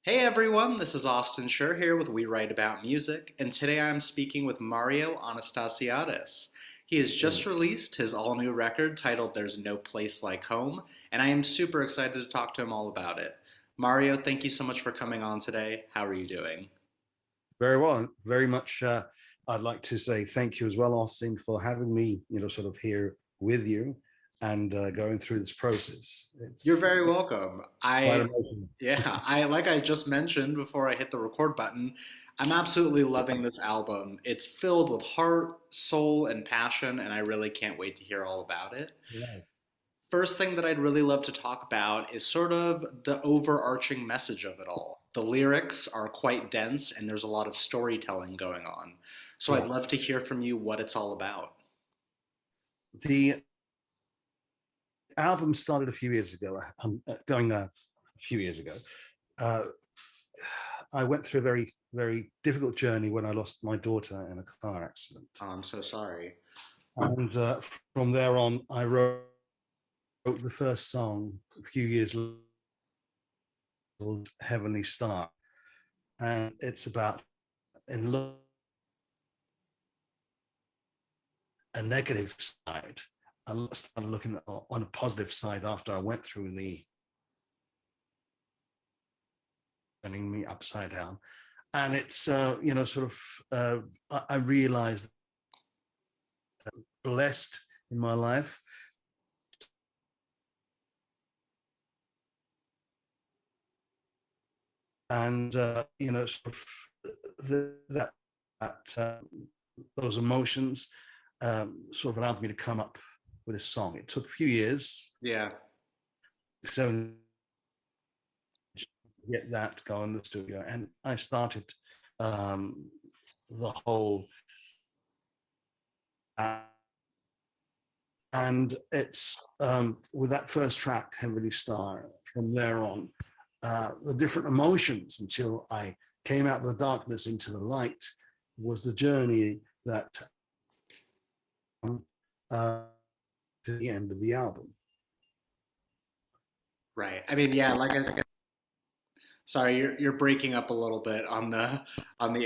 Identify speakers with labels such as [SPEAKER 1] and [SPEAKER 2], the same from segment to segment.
[SPEAKER 1] Hey everyone, this is Austin Schur here with We Write About Music, and today I'm speaking with Mario Anastasiades. He has just
[SPEAKER 2] Brilliant.
[SPEAKER 1] released his all new record titled There's No Place Like Home, and I am super excited to talk to him all about it. Mario, thank you so much for coming on today. How are you doing?
[SPEAKER 2] Very well. Very much. I'd like to say thank you as well, Austin, for having me, sort of here with you and going through this process.
[SPEAKER 1] You're
[SPEAKER 2] It's
[SPEAKER 1] very welcome.
[SPEAKER 2] quite
[SPEAKER 1] I
[SPEAKER 2] emotional.
[SPEAKER 1] Yeah, I like I just mentioned before I hit the record button, I'm absolutely loving this album. It's filled with heart, soul, and passion, and I really can't wait to hear all about it.
[SPEAKER 2] Wow.
[SPEAKER 1] First thing that I'd really love to talk about is sort of the overarching message of it all. The lyrics are quite dense and there's a lot of storytelling going on. So
[SPEAKER 2] Yeah.
[SPEAKER 1] I'd love to hear from you what it's all about.
[SPEAKER 2] The album started a few years ago. Going a few years ago. Uh, I went through a very, very difficult journey when I lost my daughter in a car accident.
[SPEAKER 1] Oh, I'm so sorry.
[SPEAKER 2] And from there on, I wrote the first song a few years later called Heavenly Star. And it's about in a negative side. I started looking on a positive side after I went through the turning me upside down. And it's, sort of, I realized blessed in my life. And, sort of that those emotions sort of allowed me to come up with a song. It took a few years,
[SPEAKER 1] Yeah.
[SPEAKER 2] 7 get that going in the studio. And I started um, the whole, uh, and it's with that first track, Heavenly Star, from there on, the different emotions until I came out of the darkness into the light was the journey that uh, to the end of the album.
[SPEAKER 1] Right. I mean, yeah, like I said, sorry, you're breaking up a little bit on the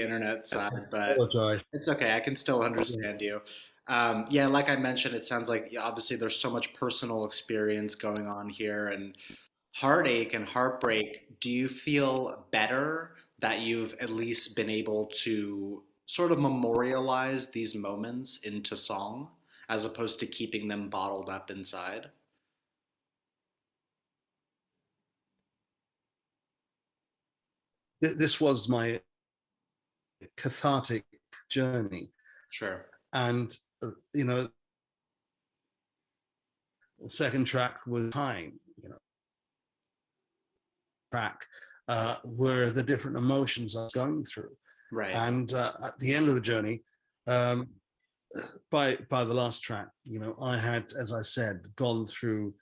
[SPEAKER 1] internet side, but
[SPEAKER 2] Apologize.
[SPEAKER 1] it's okay. I can still understand you. Yeah, like I mentioned, it sounds like yeah, obviously there's so much personal experience going on here and heartache and heartbreak. Do you feel better that you've at least been able to sort of memorialize these moments into song as opposed to keeping them bottled up inside?
[SPEAKER 2] This was my cathartic journey,
[SPEAKER 1] Sure.
[SPEAKER 2] and the second track was time. Track were the different emotions I was going through.
[SPEAKER 1] Right.
[SPEAKER 2] And at the end of the journey, um, by the last track, I had, as I said, gone through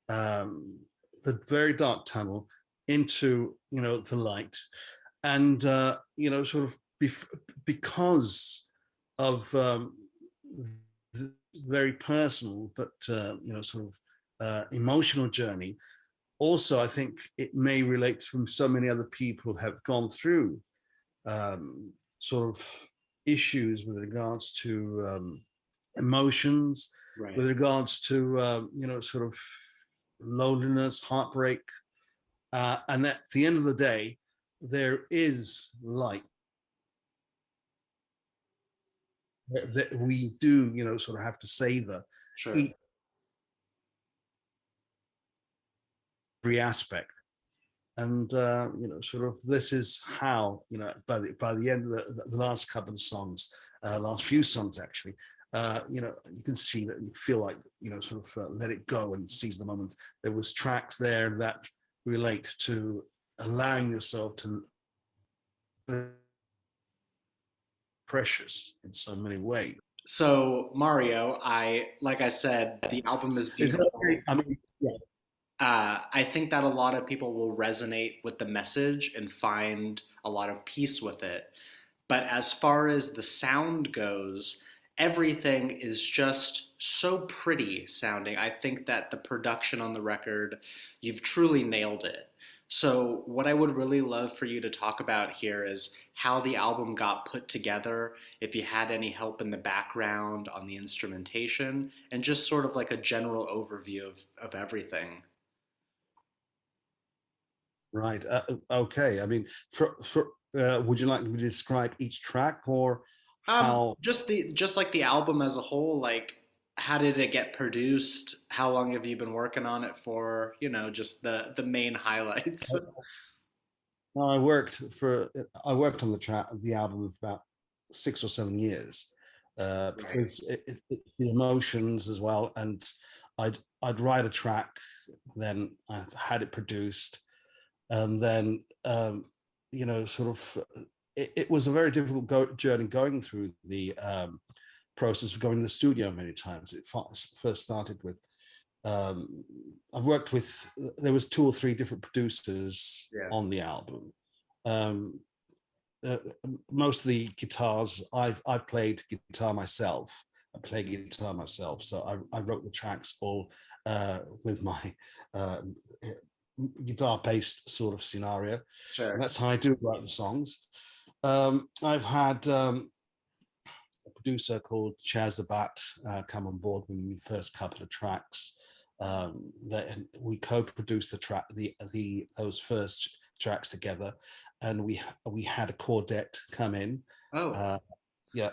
[SPEAKER 2] um, the very dark tunnel into the light, and sort of because of the very personal but sort of emotional journey. Also, I think it may relate from so many other people have gone through sort of issues with regards to emotions,
[SPEAKER 1] Right.
[SPEAKER 2] with regards to sort of loneliness, heartbreak, and at the end of the day, there is light that we do, sort of have to savor
[SPEAKER 1] Sure.
[SPEAKER 2] each every aspect. And sort of this is how by the end of the last couple of songs, last few songs actually, you can see that you feel like sort of let it go and seize the moment. There was tracks there that relate to allowing yourself to precious in so many ways.
[SPEAKER 1] So, Mario, I like I said, the album is
[SPEAKER 2] Is that okay?
[SPEAKER 1] beautiful.
[SPEAKER 2] I mean, yeah.
[SPEAKER 1] I think that a lot of people will resonate with the message and find a lot of peace with it. But as far as the sound goes, everything is just so pretty sounding. I think that the production on the record, you've truly nailed it. So, what I would really love for you to talk about here is how the album got put together, if you had any help in the background on the instrumentation, and just sort of like a general overview of everything.
[SPEAKER 2] Right. Okay. I mean, would you like me to describe each track or how?
[SPEAKER 1] Just like the album as a whole, like how did it get produced? How long have you been working on it for? Just the main highlights.
[SPEAKER 2] I worked on the album for about 6 or 7 years,
[SPEAKER 1] Right.
[SPEAKER 2] because the emotions as well, and I'd write a track, then I had it produced, and then sort of it was a very difficult journey going through the process of going to the studio many times. It first started with um, I've worked with there was two or three different producers
[SPEAKER 1] Yeah.
[SPEAKER 2] on the album. Um, uh, Most of the guitars I've played guitar myself. I play guitar myself, so I wrote the tracks all with my uh, guitar-based sort of scenario, and
[SPEAKER 1] Sure.
[SPEAKER 2] that's how I do write the songs. I've had a producer called Chaz Abat come on board with the first couple of tracks. That we co-produced the those first tracks together, and we had a quartet come in.
[SPEAKER 1] Oh.
[SPEAKER 2] Uh, yeah,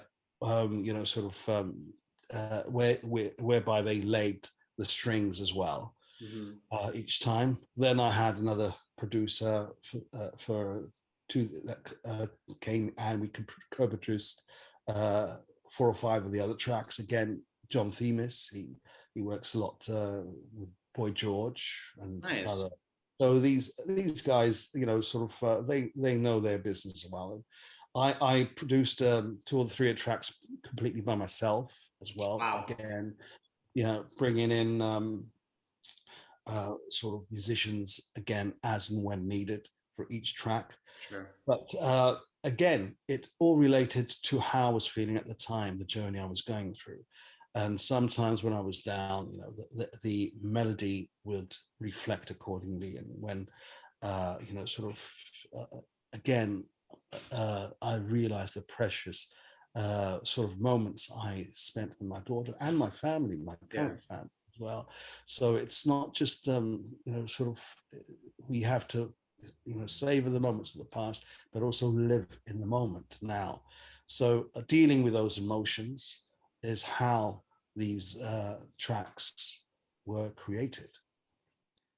[SPEAKER 2] whereby they laid the strings as well
[SPEAKER 1] Hmm.
[SPEAKER 2] each time. Then I had another producer for two that came, and we could co-produced uh, four or five of the other tracks. Again, John Themis, he works a lot with Boy George and
[SPEAKER 1] Nice.
[SPEAKER 2] other. So these guys, sort of they know their business well. And I produced two or three tracks completely by myself as well.
[SPEAKER 1] Wow.
[SPEAKER 2] Again, bringing in sort of musicians again as and when needed for each track.
[SPEAKER 1] Sure.
[SPEAKER 2] But again, it all related to how I was feeling at the time, the journey I was going through. And sometimes when I was down, the melody would reflect accordingly. And when, sort of, again, I realized the precious sort of moments I spent with my daughter and my family, my
[SPEAKER 1] Yeah.
[SPEAKER 2] current family as well. So it's not just sort of we have to savor the moments of the past, but also live in the moment now. So dealing with those emotions is how these tracks were created.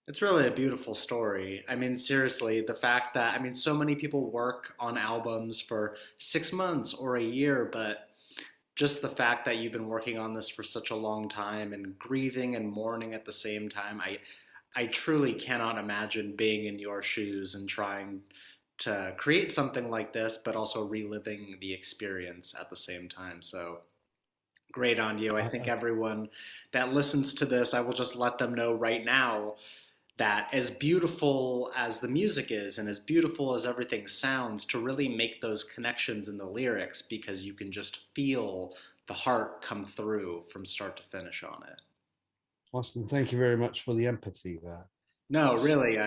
[SPEAKER 1] It's really a beautiful story. I mean, seriously, the fact that, I mean, so many people work on albums for 6 months or a year, but just the fact that you've been working on this for such a long time and grieving and mourning at the same time, I truly cannot imagine being in your shoes and trying to create something like this, but also reliving the experience at the same time. So great on you. I think
[SPEAKER 2] I,
[SPEAKER 1] everyone that listens to this, I will just let them know right now that as beautiful as the music is and as beautiful as everything sounds, to really make those connections in the lyrics because you can just feel the heart come through from start to finish on it.
[SPEAKER 2] Austin, thank you very much for the empathy there.
[SPEAKER 1] No,
[SPEAKER 2] That's
[SPEAKER 1] really,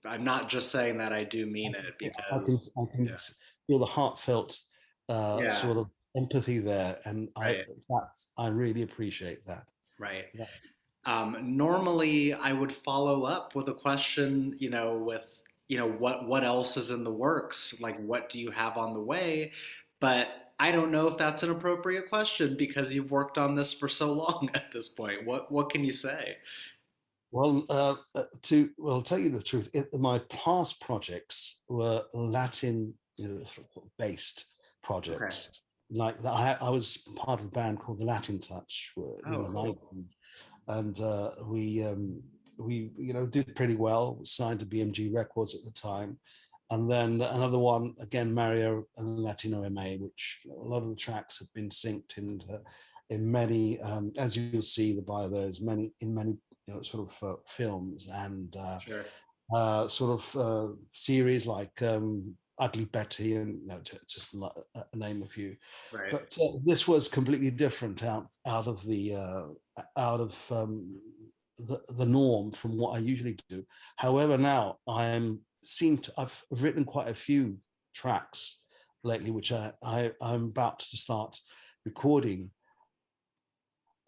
[SPEAKER 1] I'm not just saying that. I do mean it because
[SPEAKER 2] I can
[SPEAKER 1] yeah,
[SPEAKER 2] feel the heartfelt
[SPEAKER 1] yeah,
[SPEAKER 2] sort of empathy there, and
[SPEAKER 1] right,
[SPEAKER 2] I really appreciate that.
[SPEAKER 1] right.
[SPEAKER 2] Yeah.
[SPEAKER 1] Normally, I would follow up with a question, with what else is in the works, like what do you have on the way, but I don't know if that's an appropriate question because you've worked on this for so long at this point. What can you say?
[SPEAKER 2] Well, tell you the truth, my past projects were Latin, based
[SPEAKER 1] Okay.
[SPEAKER 2] projects. Like I was part of a band called the Latin Touch in
[SPEAKER 1] Oh,
[SPEAKER 2] the
[SPEAKER 1] cool.
[SPEAKER 2] 90s, and we did pretty well. Signed to BMG Records at the time, and then another one again, Mario and Latino MA, which a lot of the tracks have been synced in many, as you'll see the bio there is many in many sort of films and
[SPEAKER 1] Sure.
[SPEAKER 2] sort of series like Ugly Betty and just name a few.
[SPEAKER 1] Right.
[SPEAKER 2] But this was completely different out of the out of the norm from what I usually do. However, now I've written quite a few tracks lately, which I'm about to start recording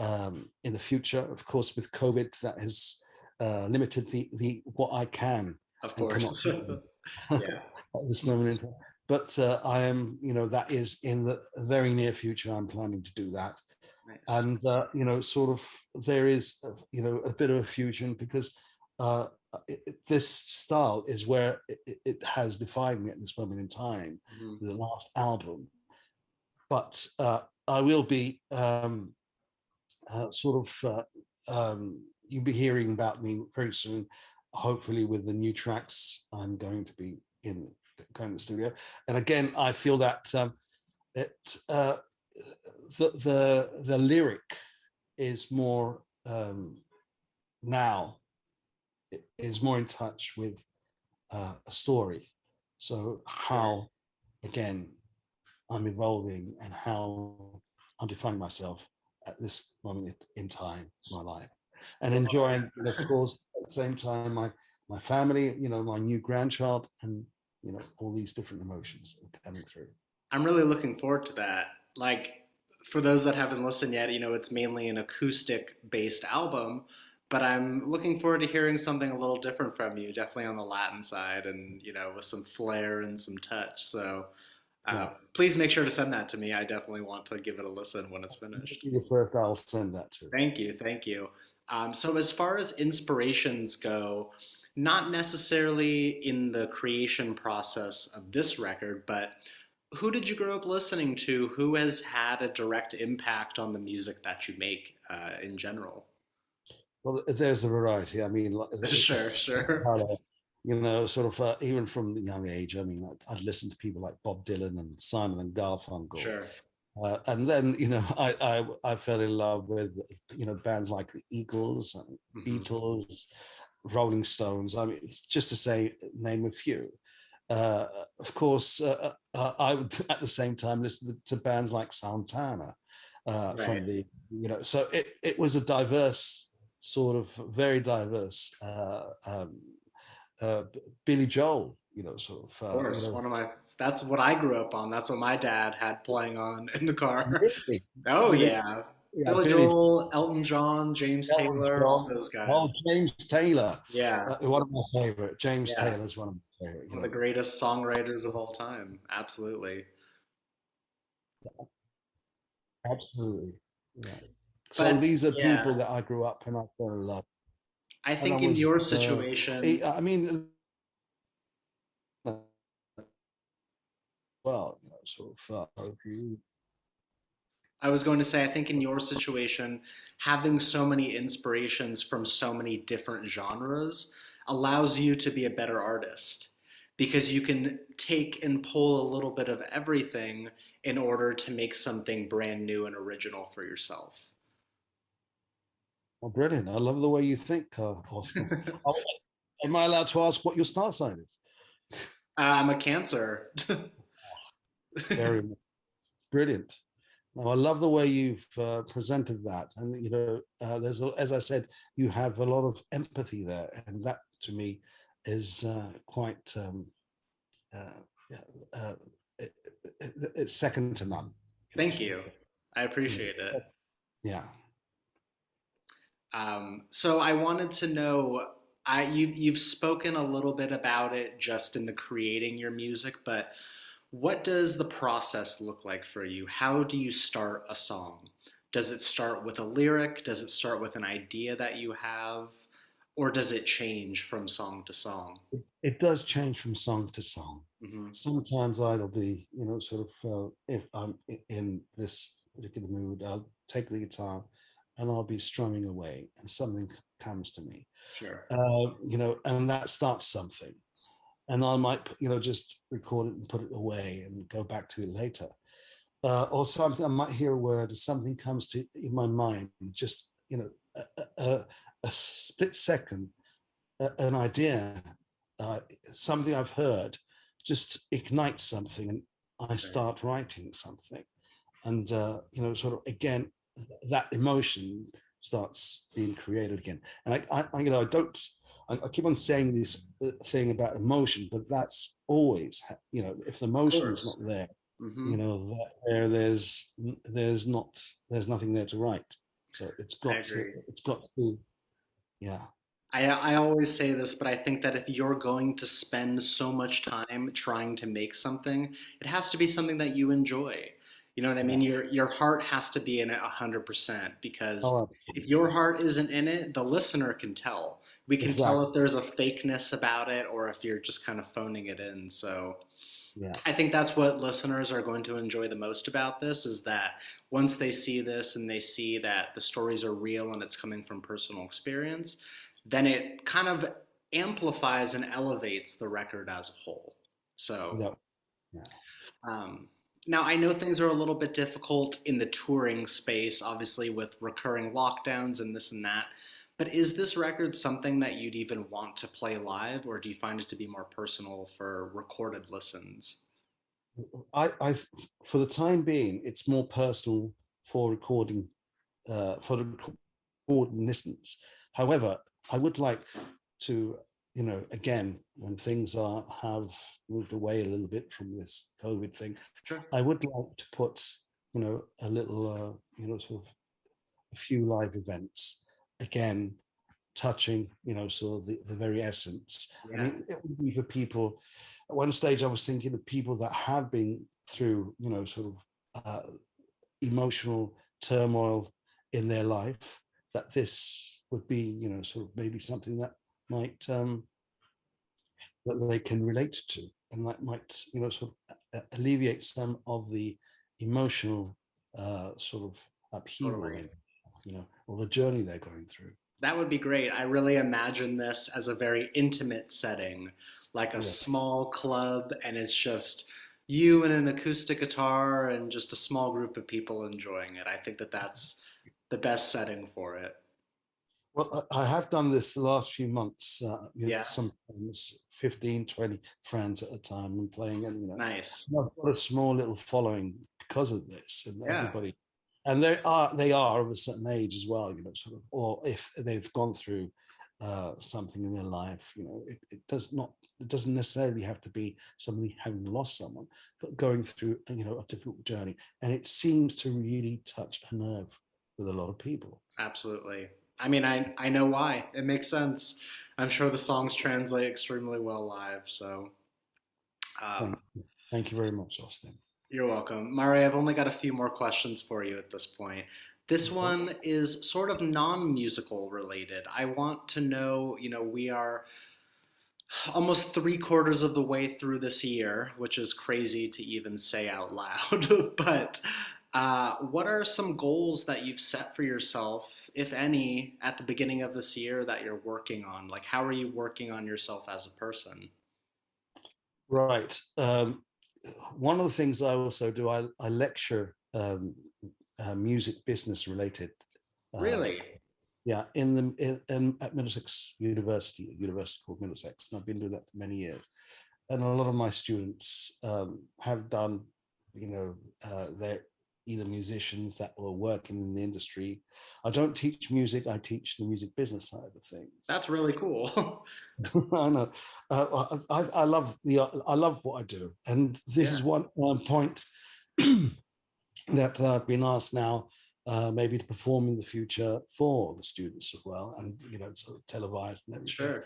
[SPEAKER 2] in the future. Of course, with COVID, that has limited the what I can
[SPEAKER 1] Of
[SPEAKER 2] and cannot
[SPEAKER 1] course.
[SPEAKER 2] do
[SPEAKER 1] Yeah,
[SPEAKER 2] at this moment in time. But I am, that is in the very near future. I'm planning to do that,
[SPEAKER 1] nice.
[SPEAKER 2] and sort of there is, a bit of a fusion because uh, this style is where it has defined me at this moment in time.
[SPEAKER 1] Mhm.
[SPEAKER 2] The last album, but I will be sort of you'll be hearing about me very soon, hopefully with the new tracks I'm going to be in going to the studio. And again, I feel that it the lyric is more now is more in touch with a story. So
[SPEAKER 1] Sure.
[SPEAKER 2] how again I'm evolving and how I'm defining myself at this moment in time in my life, and
[SPEAKER 1] Well,
[SPEAKER 2] enjoying, of course, at the same time my family, my new grandchild, and all these different emotions that are coming through.
[SPEAKER 1] I'm really looking forward to that. Like, for those that haven't listened yet, it's mainly an acoustic based album, but I'm looking forward to hearing something a little different from you, definitely on the Latin side and, with some flair and some touch. So
[SPEAKER 2] Yeah,
[SPEAKER 1] please make sure to send that to me. I definitely want to give it a listen when it's finished.
[SPEAKER 2] the first I'll send that to.
[SPEAKER 1] Thank you. Thank you. So, as far as inspirations go, not necessarily in the creation process of this record, but who did you grow up listening to? Who has had a direct impact on the music that you make in general?
[SPEAKER 2] Well, there's a variety. I mean,
[SPEAKER 1] Sure,
[SPEAKER 2] it's
[SPEAKER 1] sure.
[SPEAKER 2] sort of even from the young age. I mean, I'd listen to people like Bob Dylan and Simon and Garfunkel.
[SPEAKER 1] Sure.
[SPEAKER 2] And then, I fell in love with, bands like the Eagles,
[SPEAKER 1] Hmm.
[SPEAKER 2] Beatles, Rolling Stones. I mean, it's just to say, name a few. Of course, I would at the same time listen to bands like Santana
[SPEAKER 1] Right.
[SPEAKER 2] from so it was a diverse, sort of very diverse. Uh, Billy Joel, sort of,
[SPEAKER 1] Of course. That's what I grew up on. That's what my dad had playing on in the car.
[SPEAKER 2] really,
[SPEAKER 1] Oh,
[SPEAKER 2] really,
[SPEAKER 1] yeah.
[SPEAKER 2] yeah,
[SPEAKER 1] Billy
[SPEAKER 2] Billy
[SPEAKER 1] Joel, Elton John, James
[SPEAKER 2] Elton
[SPEAKER 1] Taylor, all
[SPEAKER 2] John.
[SPEAKER 1] those guys.
[SPEAKER 2] Oh, James Taylor,
[SPEAKER 1] Yeah.
[SPEAKER 2] one of my favorite. James
[SPEAKER 1] Yeah.
[SPEAKER 2] Taylor is one of my favorite.
[SPEAKER 1] One of the greatest songwriters of all time. Absolutely.
[SPEAKER 2] Absolutely. Yeah. So
[SPEAKER 1] But
[SPEAKER 2] these are people
[SPEAKER 1] yeah,
[SPEAKER 2] that I grew up and I fell in love,
[SPEAKER 1] I
[SPEAKER 2] and I
[SPEAKER 1] think in
[SPEAKER 2] was.
[SPEAKER 1] your situation,
[SPEAKER 2] I mean, well, sort of.
[SPEAKER 1] I was going to say, I think in your situation, having so many inspirations from so many different genres allows you to be a better artist because you can take and pull a little bit of everything in order to make something brand new and original for yourself.
[SPEAKER 2] Oh, brilliant! I love the way you think, Austin. Oh, am I allowed to ask what your star sign is?
[SPEAKER 1] I'm a Cancer.
[SPEAKER 2] Very brilliant. Now, I love the way you've presented that, and as I said, you have a lot of empathy there, and that to me is quite. Uh, uh, it, it's second to none,
[SPEAKER 1] Thank
[SPEAKER 2] sort of
[SPEAKER 1] you.
[SPEAKER 2] thing.
[SPEAKER 1] I
[SPEAKER 2] You
[SPEAKER 1] appreciate it.
[SPEAKER 2] know, yeah.
[SPEAKER 1] So I wanted to know, you've spoken a little bit about it just in the creating your music, but what does the process look like for you? How do you start a song? Does it start with a lyric? Does it start with an idea that you have? Or does it change from song to song?
[SPEAKER 2] It does change from song to song.
[SPEAKER 1] Hmm.
[SPEAKER 2] Sometimes I'll be, sort of, if I'm in this particular mood, I'll take the guitar and I'll be strumming away, and something comes to me,
[SPEAKER 1] Sure.
[SPEAKER 2] and that starts something. And I might, just record it and put it away and go back to it later. Or something, I might hear a word, something comes to in my mind, just, a split second, an idea, uh, something I've heard, just ignites something, and I
[SPEAKER 1] Right.
[SPEAKER 2] start writing something. And, sort of, again, that emotion starts being created again. And I don't. I keep on saying this thing about emotion, but that's always, if the
[SPEAKER 1] Of
[SPEAKER 2] emotion is not
[SPEAKER 1] course.
[SPEAKER 2] there,
[SPEAKER 1] Hmm.
[SPEAKER 2] there's nothing there to write. So
[SPEAKER 1] I agree.
[SPEAKER 2] it's got to, yeah,
[SPEAKER 1] I always say this, but I think that if you're going to spend so much time trying to make something, it has to be something that you enjoy. You know what I mean?
[SPEAKER 2] yeah.
[SPEAKER 1] Your heart has to be in it 100% because
[SPEAKER 2] Oh,
[SPEAKER 1] if your heart isn't in it, the listener can tell. We can tell
[SPEAKER 2] exactly.
[SPEAKER 1] if there's a fakeness about it or if you're just kind of phoning it in. So
[SPEAKER 2] Yeah,
[SPEAKER 1] I think that's what listeners are going to enjoy the most about this is that once they see this and they see that the stories are real and it's coming from personal experience, then it kind of amplifies and elevates the record as a whole. So,
[SPEAKER 2] no, yeah.
[SPEAKER 1] um, now I know things are a little bit difficult in the touring space, obviously with recurring lockdowns and this and that. But is this record something that you'd even want to play live, or do you find it to be more personal for recorded listens?
[SPEAKER 2] I for the time being, it's more personal for recording, for the recording listens. However, I would like to, again, when things have moved away a little bit from this COVID thing,
[SPEAKER 1] Sure.
[SPEAKER 2] I would like to put, a little, sort of a few live events again, touching, sort of the very essence. I
[SPEAKER 1] Yeah.
[SPEAKER 2] mean, it would be for people. At one stage, I was thinking of people that have been through, sort of emotional turmoil in their life. That this would be, sort of maybe something that might that they can relate to, and that might, sort of alleviate some of the emotional sort of upheaval
[SPEAKER 1] Totally.
[SPEAKER 2] in, or the journey they're going through.
[SPEAKER 1] That would be great. I really imagine this as a very intimate setting, like a
[SPEAKER 2] Yes.
[SPEAKER 1] small club, and it's just you and an acoustic guitar and just a small group of people enjoying it. I think that that's the best setting for it.
[SPEAKER 2] Well, I have done this the last few months,
[SPEAKER 1] Yeah,
[SPEAKER 2] sometimes 15, 20 friends at a time and playing, and,
[SPEAKER 1] nice.
[SPEAKER 2] I've got a small little following because of this, and
[SPEAKER 1] Yeah,
[SPEAKER 2] everybody, and they are of a certain age as well, sort of, or if they've gone through something in their life, it doesn't necessarily have to be somebody having lost someone, but going through, a difficult journey, and it seems to really touch a nerve with a lot of people.
[SPEAKER 1] absolutely. I mean, I know why. It makes sense. I'm sure the songs translate extremely well live, so um,
[SPEAKER 2] Thank you very much, Austin.
[SPEAKER 1] you're welcome. Mari, I've only got a few more questions for you at this point. This
[SPEAKER 2] Okay.
[SPEAKER 1] one is sort of non-musical related. I want to know, we are almost three-quarters of the way through this year, which is crazy to even say out loud. But what are some goals that you've set for yourself, if any, at the beginning of this year that you're working on? Like, how are you working on yourself as a person?
[SPEAKER 2] Right. One of the things I also do, I lecture music business related. Uh,
[SPEAKER 1] Really?
[SPEAKER 2] yeah, at Middlesex University, a university called Middlesex, and I've been doing that for many years. And a lot of my students have done, they're either musicians that were working in the industry. I don't teach music; I teach the music business side of things.
[SPEAKER 1] That's really cool.
[SPEAKER 2] I know. I love what I do, and this
[SPEAKER 1] Yeah,
[SPEAKER 2] is one point that I've been asked now, maybe to perform in the future for the students as well, and sort of televised and everything,
[SPEAKER 1] sure.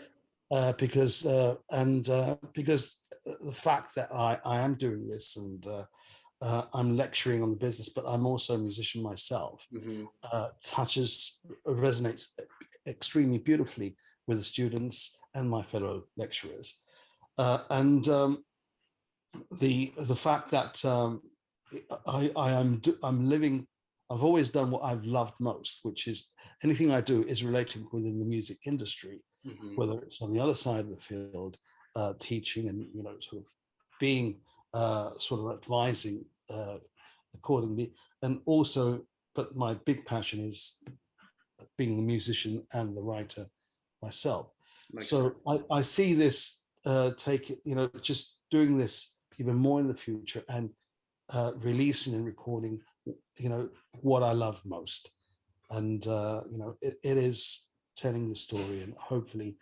[SPEAKER 2] because the fact that I am doing this, and I'm lecturing on the business, but I'm also a musician myself,
[SPEAKER 1] Hmm.
[SPEAKER 2] resonates extremely beautifully with the students and my fellow lecturers. And the fact that I'm living. I've always done what I've loved most, which is anything I do is related within the music industry,
[SPEAKER 1] Hmm.
[SPEAKER 2] whether it's on the other side of the field, teaching and sort of being sort of advising accordingly, and also, but my big passion is being the musician and the writer myself.
[SPEAKER 1] Makes sense.
[SPEAKER 2] So I see this take it, just doing this even more in the future, and releasing and recording, what I love most. and it is telling the story, and hopefully,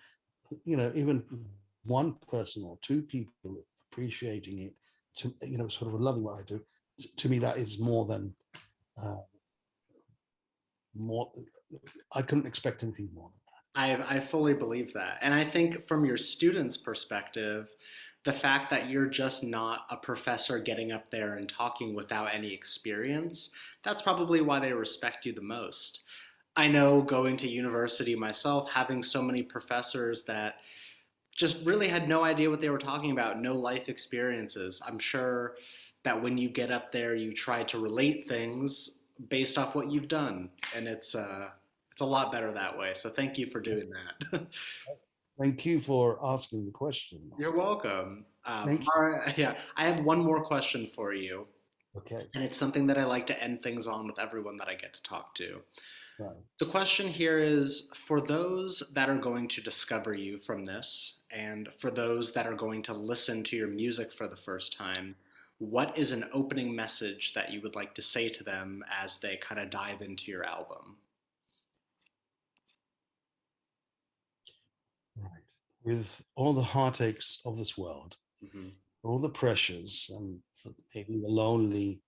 [SPEAKER 2] even one person or two people appreciating it, to sort of loving what I do. To me, that is more than uh, more. I couldn't expect anything more than
[SPEAKER 1] I fully believe that. And I think from your students' perspective, the fact that you're just not a professor getting up there and talking without any experience, that's probably why they respect you the most. I know going to university myself, having so many professors that just really had no idea what they were talking about, no life experiences. I'm sure that when you get up there, you try to relate things based off what you've done, and it's a lot better that way. So thank you for doing that.
[SPEAKER 2] that. Thank you for asking the question,
[SPEAKER 1] You're
[SPEAKER 2] Austin.
[SPEAKER 1] welcome.
[SPEAKER 2] Thank you.
[SPEAKER 1] Mara, yeah, I have one more question for you,
[SPEAKER 2] Okay.
[SPEAKER 1] and it's something that I like to end things on with everyone that I get to talk to.
[SPEAKER 2] Right.
[SPEAKER 1] The question here is for those that are going to discover you from this, and for those that are going to listen to your music for the first time, what is an opening message that you would like to say to them as they kind of dive into your album?
[SPEAKER 2] Right. With all the heartaches of this world,
[SPEAKER 1] Hmm.
[SPEAKER 2] all the pressures, and maybe the lonely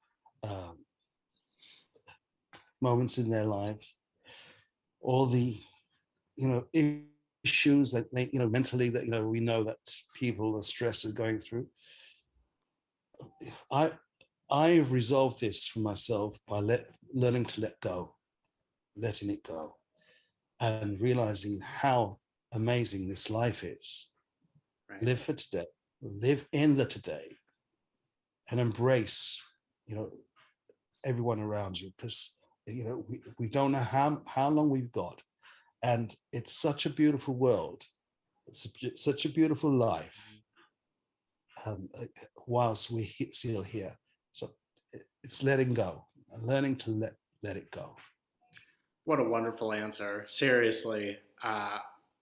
[SPEAKER 2] um, moments in their lives, all the issues that they mentally, that we know that people, the stress are going through. I I resolved this for myself by learning to let go, letting it go, and realizing how amazing this life is.
[SPEAKER 1] Right.
[SPEAKER 2] Live for today, live in the today, and embrace, you know, everyone around you, because we don't know how long we've got, and it's such a beautiful world. It's such a beautiful life, whilst we're still here. So it's letting go and learning to let it go.
[SPEAKER 1] What a wonderful answer. Seriously.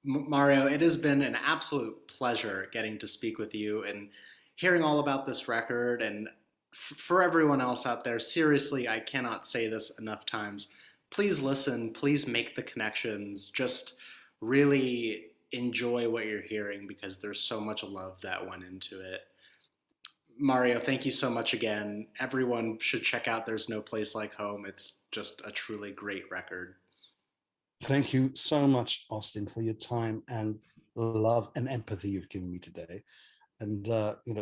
[SPEAKER 1] Mario, it has been an absolute pleasure getting to speak with you and hearing all about this record. And for everyone else out there, seriously, I cannot say this enough times. Please listen, please make the connections. Just really enjoy what you're hearing because there's so much love that went into it. Mario, thank you so much again. Everyone should check out There's No Place Like Home. It's just a truly great record.
[SPEAKER 2] Thank you so much, Austin, for your time and love and empathy you've given me today. And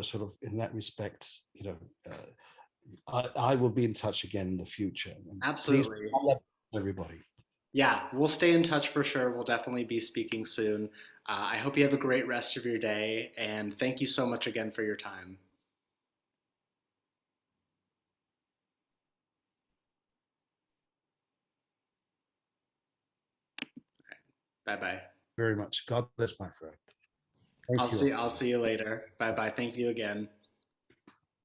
[SPEAKER 2] sort of in that respect, I will be in touch again in the future. And please,
[SPEAKER 1] Absolutely.
[SPEAKER 2] I love everybody.
[SPEAKER 1] Yeah, we'll stay in touch for sure. We'll definitely be speaking soon. I hope you have a great rest of your day, and thank you so much again for your time. Bye bye.
[SPEAKER 2] Very much. God bless my friend. Thank you,
[SPEAKER 1] I'll
[SPEAKER 2] Austin.
[SPEAKER 1] see you later. Bye bye. Thank you again.